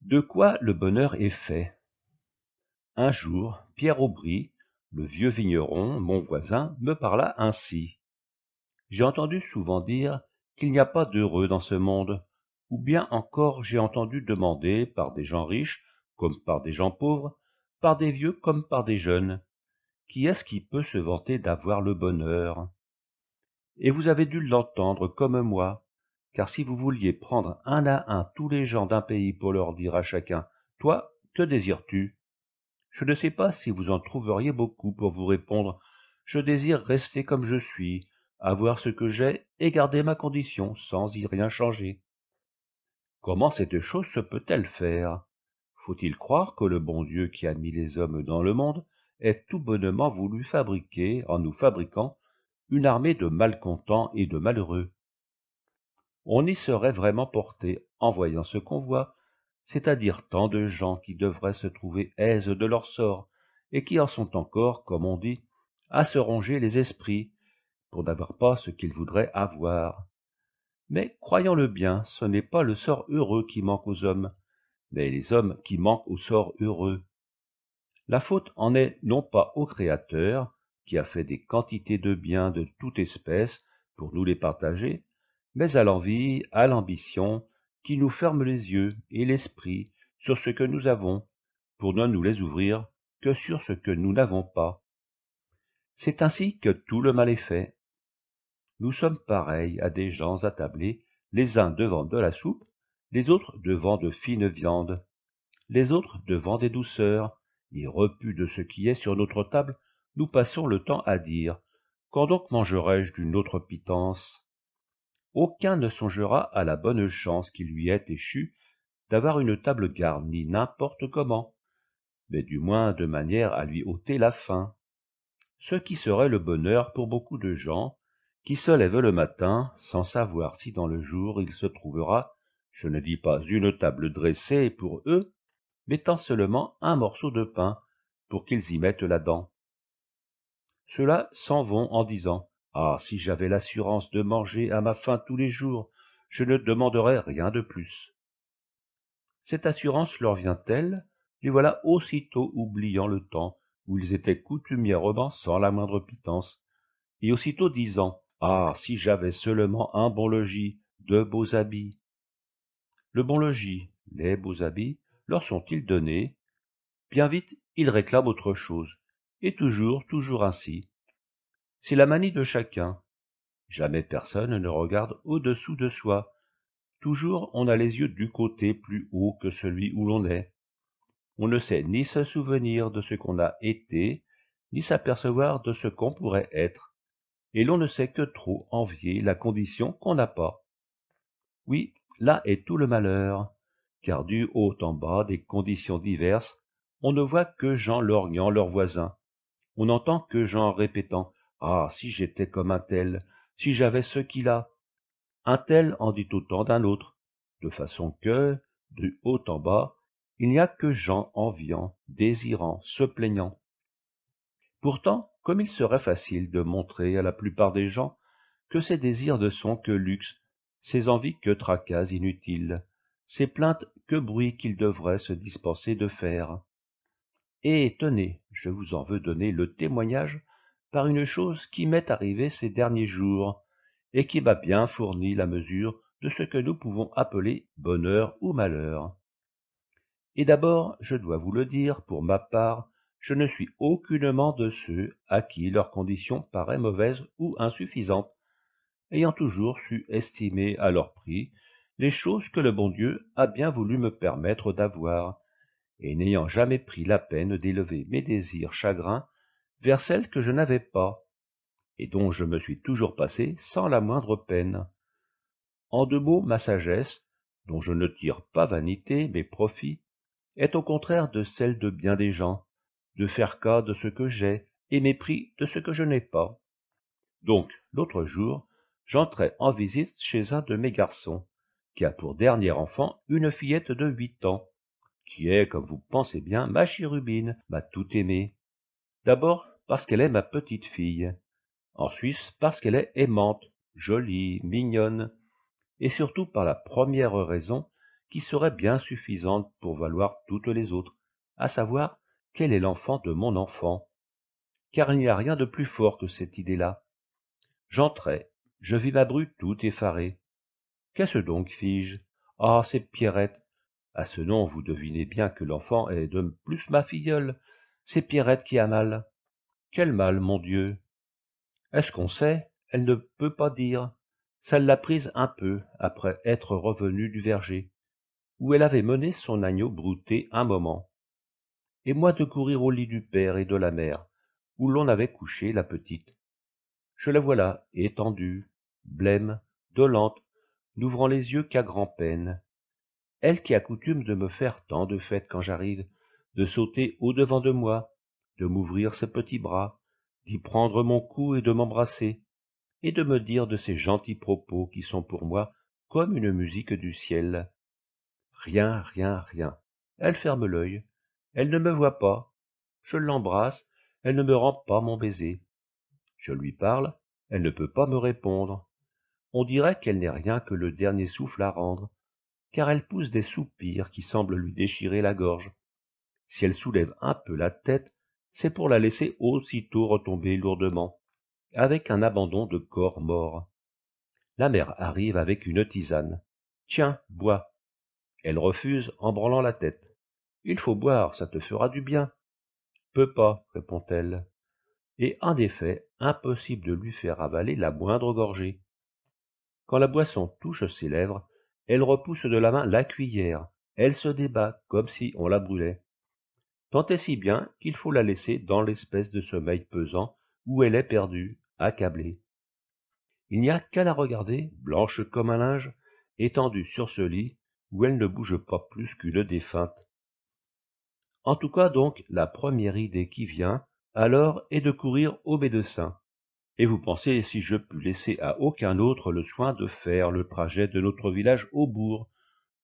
De quoi le bonheur est fait? Un jour, Pierre Aubry, le vieux vigneron, mon voisin, me parla ainsi. J'ai entendu souvent dire qu'il n'y a pas d'heureux dans ce monde, ou bien encore j'ai entendu demander par des gens riches comme par des gens pauvres, par des vieux comme par des jeunes, qui est-ce qui peut se vanter d'avoir le bonheur? Et vous avez dû l'entendre comme moi, car si vous vouliez prendre un à un tous les gens d'un pays pour leur dire à chacun, toi, que désires-tu? Je ne sais pas si vous en trouveriez beaucoup pour vous répondre, je désire rester comme je suis, avoir ce que j'ai et garder ma condition sans y rien changer. Comment cette chose se peut-elle faire? Faut-il croire que le bon Dieu qui a mis les hommes dans le monde ait tout bonnement voulu fabriquer, en nous fabriquant, une armée de malcontents et de malheureux? On y serait vraiment porté en voyant ce qu'on voit, c'est-à-dire tant de gens qui devraient se trouver aises de leur sort, et qui en sont encore, comme on dit, à se ronger les esprits, pour n'avoir pas ce qu'ils voudraient avoir. Mais croyons-le bien, ce n'est pas le sort heureux qui manque aux hommes, mais les hommes qui manquent au sort heureux. La faute en est non pas au Créateur, qui a fait des quantités de biens de toute espèce pour nous les partager, mais à l'envie, à l'ambition, qui nous ferme les yeux et l'esprit sur ce que nous avons, pour ne nous les ouvrir que sur ce que nous n'avons pas. C'est ainsi que tout le mal est fait. Nous sommes pareils à des gens attablés, les uns devant de la soupe, les autres devant de fines viandes, les autres devant des douceurs, et repus de ce qui est sur notre table, nous passons le temps à dire « Quand donc mangerai-je d'une autre pitance ?» Aucun ne songera à la bonne chance qui lui est échue d'avoir une table garnie n'importe comment, mais du moins de manière à lui ôter la faim. Ce qui serait le bonheur pour beaucoup de gens, qui se lèvent le matin sans savoir si dans le jour il se trouvera, je ne dis pas une table dressée pour eux, mettant seulement un morceau de pain pour qu'ils y mettent la dent. Ceux-là s'en vont en disant « Ah, si j'avais l'assurance de manger à ma faim tous les jours, je ne demanderais rien de plus. » Cette assurance leur vient-elle, les voilà aussitôt oubliant le temps où ils étaient coutumièrement sans la moindre pitance, et aussitôt disant « Ah, si j'avais seulement un bon logis, de beaux habits. » Le bon logis, les beaux habits, leur sont-ils donnés? Bien vite, ils réclament autre chose, et toujours ainsi. C'est la manie de chacun. Jamais personne ne regarde au-dessous de soi. Toujours on a les yeux du côté plus haut que celui où l'on est. On ne sait ni se souvenir de ce qu'on a été, ni s'apercevoir de ce qu'on pourrait être, et l'on ne sait que trop envier la condition qu'on n'a pas. Oui, là est tout le malheur, car du haut en bas des conditions diverses, on ne voit que gens lorgnant leurs voisins, on n'entend que gens répétant « Ah, si j'étais comme un tel, si j'avais ce qu'il a !» Un tel en dit autant d'un autre, de façon que, du haut en bas, il n'y a que gens enviant, désirant, se plaignant. Pourtant, comme il serait facile de montrer à la plupart des gens que ces désirs ne sont que luxe, ces envies que tracas inutiles, ces plaintes que bruit qu'ils devraient se dispenser de faire. Et tenez, je vous en veux donner le témoignage par une chose qui m'est arrivée ces derniers jours, et qui m'a bien fourni la mesure de ce que nous pouvons appeler bonheur ou malheur. Et d'abord, je dois vous le dire, pour ma part, je ne suis aucunement de ceux à qui leur condition paraît mauvaise ou insuffisante, ayant toujours su estimer à leur prix les choses que le bon Dieu a bien voulu me permettre d'avoir, et n'ayant jamais pris la peine d'élever mes désirs chagrins vers celles que je n'avais pas, et dont je me suis toujours passé sans la moindre peine. En deux mots, ma sagesse, dont je ne tire pas vanité mais profit, est au contraire de celle de bien des gens, de faire cas de ce que j'ai et mépris de ce que je n'ai pas. Donc, l'autre jour, j'entrai en visite chez un de mes garçons, qui a pour dernier enfant une fillette de 8 ans, qui est, comme vous pensez bien, ma chérubine, ma tout-aimée. D'abord parce qu'elle est ma petite fille, ensuite parce qu'elle est aimante, jolie, mignonne, et surtout par la première raison qui serait bien suffisante pour valoir toutes les autres, à savoir quel est l'enfant de mon enfant, car il n'y a rien de plus fort que cette idée-là. J'entrai, je vis ma bru tout effarée. Qu'est-ce donc, fis-je? Ah, c'est Pierrette. À ce nom, vous devinez bien que l'enfant est de plus ma filleule. C'est Pierrette qui a mal. Quel mal, mon Dieu? Est-ce qu'on sait? Elle ne peut pas dire. Ça l'a prise un peu, après être revenue du verger, où elle avait mené son agneau brouter un moment, et moi de courir au lit du père et de la mère, où l'on avait couché la petite. Je la voilà, étendue, blême, dolente, n'ouvrant les yeux qu'à grand-peine. Elle qui a coutume de me faire tant de fêtes quand j'arrive, de sauter au-devant de moi, de m'ouvrir ses petits bras, d'y prendre mon cou et de m'embrasser, et de me dire de ces gentils propos qui sont pour moi comme une musique du ciel. Rien, rien, rien. Elle ferme l'œil. Elle ne me voit pas. Je l'embrasse. Elle ne me rend pas mon baiser. Je lui parle. Elle ne peut pas me répondre. On dirait qu'elle n'est rien que le dernier souffle à rendre, car elle pousse des soupirs qui semblent lui déchirer la gorge. Si elle soulève un peu la tête, c'est pour la laisser aussitôt retomber lourdement, avec un abandon de corps mort. La mère arrive avec une tisane. Tiens, bois. Elle refuse en branlant la tête. Il faut boire, ça te fera du bien. Peux pas, répond-elle. Et en effet, impossible de lui faire avaler la moindre gorgée. Quand la boisson touche ses lèvres, elle repousse de la main la cuillère. Elle se débat comme si on la brûlait. Tant et si bien qu'il faut la laisser dans l'espèce de sommeil pesant où elle est perdue, accablée. Il n'y a qu'à la regarder, blanche comme un linge, étendue sur ce lit où elle ne bouge pas plus qu'une défunte. En tout cas donc, la première idée qui vient, alors, est de courir au médecin. Et vous pensez si je pus laisser à aucun autre le soin de faire le trajet de notre village au bourg,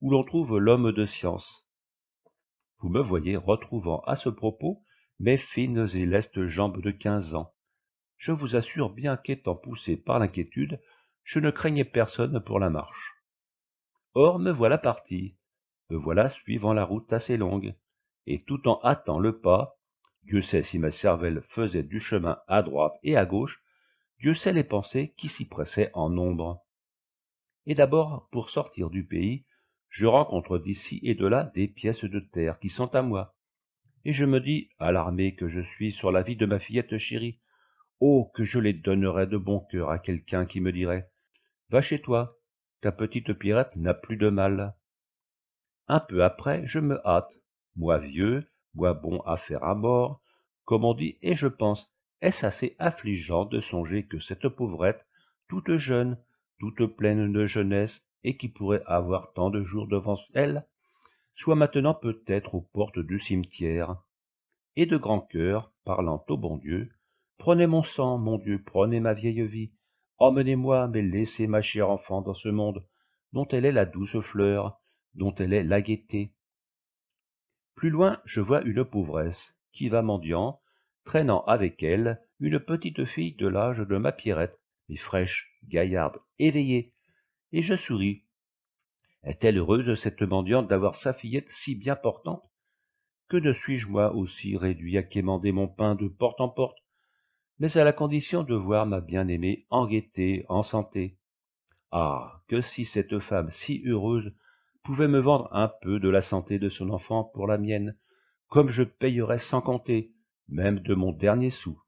où l'on trouve l'homme de science. Vous me voyez retrouvant à ce propos mes fines et lestes jambes de 15 ans. Je vous assure bien qu'étant poussé par l'inquiétude, je ne craignais personne pour la marche. Or me voilà parti, me voilà suivant la route assez longue, et tout en hâtant le pas, Dieu sait si ma cervelle faisait du chemin à droite et à gauche, Dieu sait les pensées qui s'y pressaient en nombre. Et d'abord, pour sortir du pays, je rencontre d'ici et de là des pièces de terre qui sont à moi, et je me dis, alarmé que je suis sur la vie de ma fillette chérie, oh, que je les donnerais de bon cœur à quelqu'un qui me dirait, va chez toi, ta petite Pierrette n'a plus de mal. Un peu après, je me hâte, moi vieux, moi bon à faire à mort, comme on dit, et je pense, est-ce assez affligeant de songer que cette pauvrette, toute jeune, toute pleine de jeunesse, et qui pourrait avoir tant de jours devant elle, soit maintenant peut-être aux portes du cimetière, et de grand cœur, parlant au bon Dieu, prenez mon sang, mon Dieu, prenez ma vieille vie, emmenez-moi, mais laissez ma chère enfant dans ce monde, dont elle est la douce fleur, dont elle est la gaieté. Plus loin, je vois une pauvresse, qui va mendiant, traînant avec elle une petite fille de l'âge de ma Pierrette, mais fraîche, gaillarde, éveillée, et je souris. Est-elle heureuse, cette mendiante, d'avoir sa fillette si bien portante? Que ne suis-je moi aussi réduit à quémander mon pain de porte en porte, mais à la condition de voir ma bien-aimée en gaieté, en santé. Ah, que si cette femme si heureuse pouvait me vendre un peu de la santé de son enfant pour la mienne, comme je payerais sans compter, même de mon dernier sou.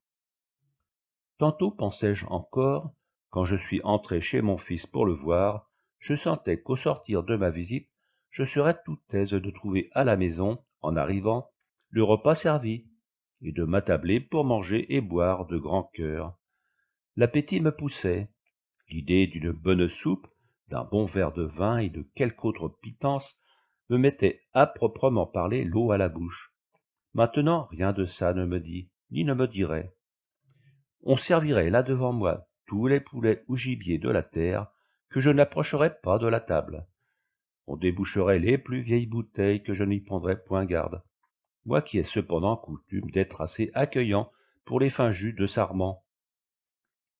Tantôt pensais-je encore, quand je suis entré chez mon fils pour le voir, je sentais qu'au sortir de ma visite, je serais tout aise de trouver à la maison, en arrivant, le repas servi, et de m'attabler pour manger et boire de grand cœur. L'appétit me poussait. L'idée d'une bonne soupe, d'un bon verre de vin et de quelque autre pitance me mettait à proprement parler l'eau à la bouche. Maintenant, rien de ça ne me dit, ni ne me dirait. On servirait là devant moi tous les poulets ou gibiers de la terre que je n'approcherais pas de la table. On déboucherait les plus vieilles bouteilles que je n'y prendrais point garde, moi qui ai cependant coutume d'être assez accueillant pour les fins jus de sarment.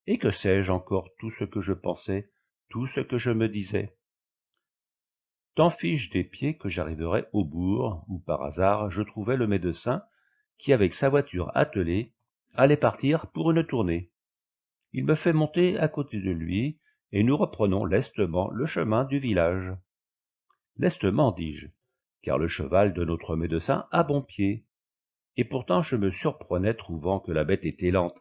Et que sais-je encore tout ce que je pensais, tout ce que je me disais? tant fiche des pieds que j'arriverais au bourg, où par hasard je trouvais le médecin qui, avec sa voiture attelée, allait partir pour une tournée. Il me fait monter à côté de lui, et nous reprenons lestement le chemin du village. Lestement, dis-je, car le cheval de notre médecin a bon pied. Et pourtant je me surprenais trouvant que la bête était lente,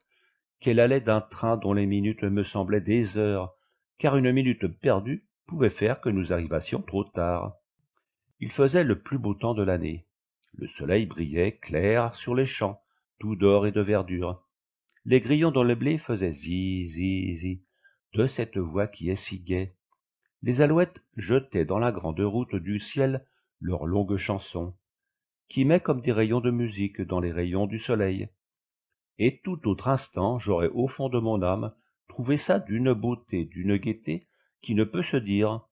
qu'elle allait d'un train dont les minutes me semblaient des heures, car une minute perdue pouvait faire que nous arrivassions trop tard. Il faisait le plus beau temps de l'année. Le soleil brillait clair sur les champs, tout d'or et de verdure. Les grillons dans le blé faisaient zi, zi, zi, de cette voix qui est si gaie. Les alouettes jetaient dans la grande route du ciel leurs longues chansons, qui met comme des rayons de musique dans les rayons du soleil. Et tout autre instant j'aurais au fond de mon âme trouvé ça d'une beauté, d'une gaieté qui ne peut se dire.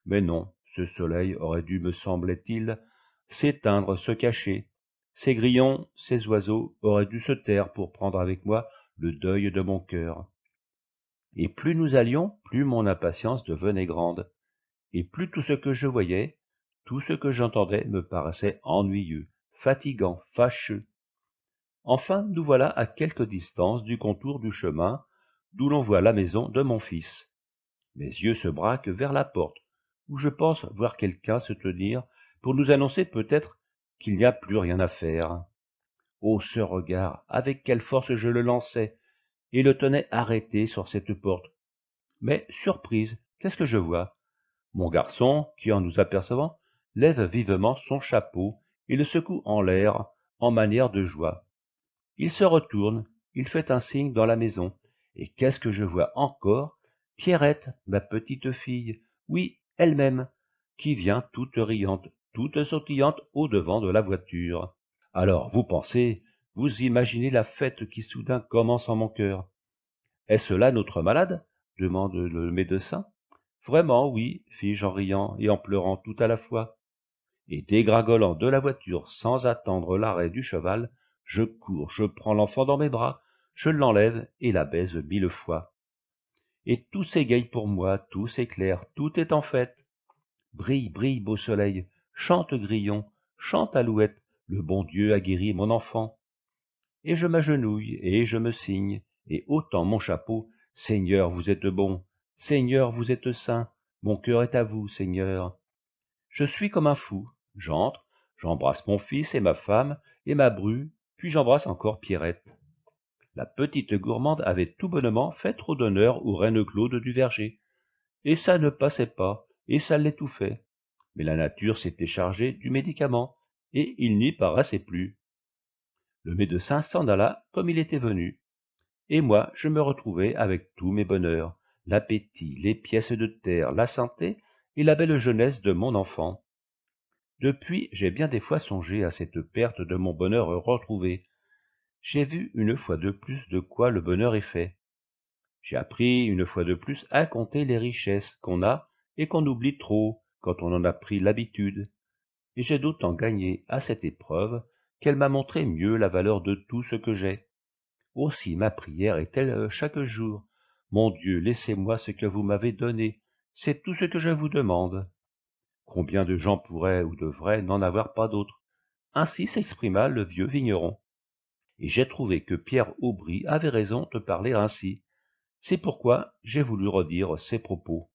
Mais non, ce soleil aurait dû, me semblait-il, s'éteindre, se cacher. Ces grillons, ces oiseaux auraient dû se taire pour prendre avec moi le deuil de mon cœur. Et plus nous allions, plus mon impatience devenait grande, et plus tout ce que je voyais, tout ce que j'entendais me paraissait ennuyeux, fatigant, fâcheux. Enfin, nous voilà à quelque distance du contour du chemin, d'où l'on voit la maison de mon fils. Mes yeux se braquent vers la porte, où je pense voir quelqu'un se tenir pour nous annoncer peut-être qu'il n'y a plus rien à faire. Oh, ce regard, avec quelle force je le lançais, et le tenais arrêté sur cette porte. Mais, surprise, qu'est-ce que je vois? Mon garçon, qui, en nous apercevant, lève vivement son chapeau et le secoue en l'air en manière de joie. Il se retourne, il fait un signe dans la maison, et qu'est-ce que je vois encore? Pierrette, ma petite fille, oui, elle-même, qui vient toute riante, toute sautillante au-devant de la voiture. Alors, vous pensez, vous imaginez la fête qui soudain commence en mon cœur. Est-ce là notre malade? Demande le médecin. Vraiment, oui, fis-je en riant et en pleurant tout à la fois. Et dégringolant de la voiture sans attendre l'arrêt du cheval, je cours, je prends l'enfant dans mes bras, je l'enlève et la baise 1000 fois. Et tout s'égaye pour moi, tout s'éclaire, tout est en fête. Brille, brille, beau soleil, chante grillon, chante alouette, le bon Dieu a guéri mon enfant. Et je m'agenouille, et je me signe, et ôtant mon chapeau, Seigneur, vous êtes bon, Seigneur, vous êtes saint, mon cœur est à vous, Seigneur. Je suis comme un fou, j'entre, j'embrasse mon fils et ma femme et ma bru, puis j'embrasse encore Pierrette. La petite gourmande avait tout bonnement fait trop d'honneur au reine Claude du Verger, et ça ne passait pas, et ça l'étouffait. Mais la nature s'était chargée du médicament, et il n'y paraissait plus. Le médecin s'en alla comme il était venu, et moi je me retrouvai avec tous mes bonheurs, l'appétit, les pièces de terre, la santé et la belle jeunesse de mon enfant. Depuis, j'ai bien des fois songé à cette perte de mon bonheur retrouvé. J'ai vu une fois de plus de quoi le bonheur est fait. J'ai appris une fois de plus à compter les richesses qu'on a et qu'on oublie trop quand on en a pris l'habitude. Et j'ai d'autant gagné à cette épreuve qu'elle m'a montré mieux la valeur de tout ce que j'ai. Aussi ma prière est-elle chaque jour. Mon Dieu, laissez-moi ce que vous m'avez donné. C'est tout ce que je vous demande. Combien de gens pourraient ou devraient n'en avoir pas d'autres? Ainsi s'exprima le vieux vigneron. Et j'ai trouvé que Pierre Aubry avait raison de parler ainsi. C'est pourquoi j'ai voulu redire ces propos.